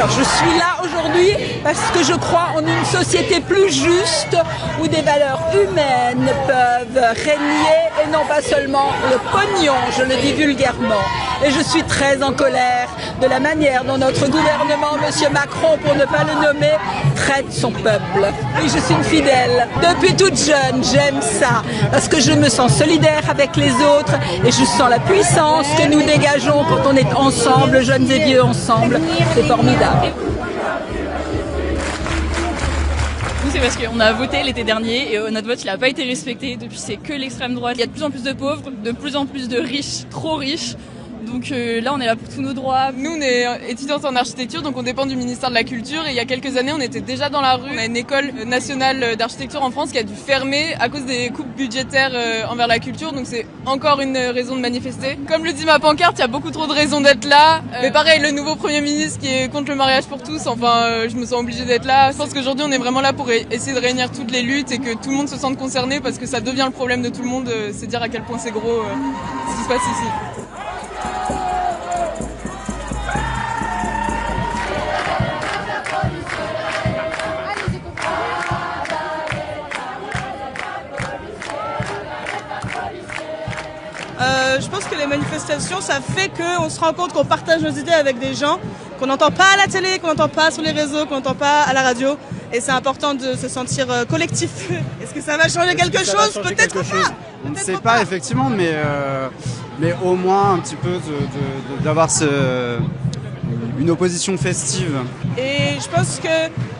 Alors je suis là aujourd'hui parce que je crois en une société plus juste où des valeurs humaines peuvent régner et non pas seulement le pognon, je le dis vulgairement. Et je suis très en colère de la manière dont notre gouvernement, M. Macron, pour ne pas le nommer, traite son peuple. Oui, je suis une fidèle. Depuis toute jeune, j'aime ça parce que je me sens solidaire avec les autres et je sens la puissance que nous dégageons quand on est ensemble, jeunes et vieux ensemble. C'est formidable. Nous, c'est parce qu'on a voté l'été dernier et notre vote il n'a pas été respecté. Depuis, c'est que l'extrême droite. Il y a de plus en plus de pauvres, de plus en plus de riches, trop riches. Donc là, on est là pour tous nos droits. Nous, on est étudiantes en architecture, donc on dépend du ministère de la Culture. Et il y a quelques années, on était déjà dans la rue. On a une école nationale d'architecture en France qui a dû fermer à cause des coupes budgétaires envers la culture. Donc c'est encore une raison de manifester. Comme le dit ma pancarte, il y a beaucoup trop de raisons d'être là. Mais pareil, le nouveau Premier ministre qui est contre le mariage pour tous, enfin, je me sens obligée d'être là. Je pense qu'aujourd'hui, on est vraiment là pour essayer de réunir toutes les luttes et que tout le monde se sente concerné parce que ça devient le problème de tout le monde. C'est dire à quel point c'est gros ce qui se passe ici. Je pense que les manifestations, ça fait qu'on se rend compte qu'on partage nos idées avec des gens qu'on n'entend pas à la télé, qu'on n'entend pas sur les réseaux, qu'on n'entend pas à la radio. Et c'est important de se sentir collectif. Est-ce que ça va changer quelque chose? Peut-être pas. On ne sait pas effectivement, mais au moins un petit peu d'avoir une opposition festive. Et je pense qu'il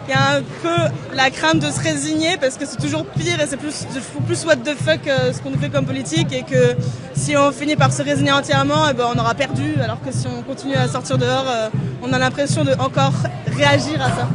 y a un peu la crainte de se résigner parce que c'est toujours pire et c'est plus what the fuck ce qu'on nous fait comme politique et que si on finit par se résigner entièrement, on aura perdu alors que si on continue à sortir dehors, on a l'impression de encore réagir à ça.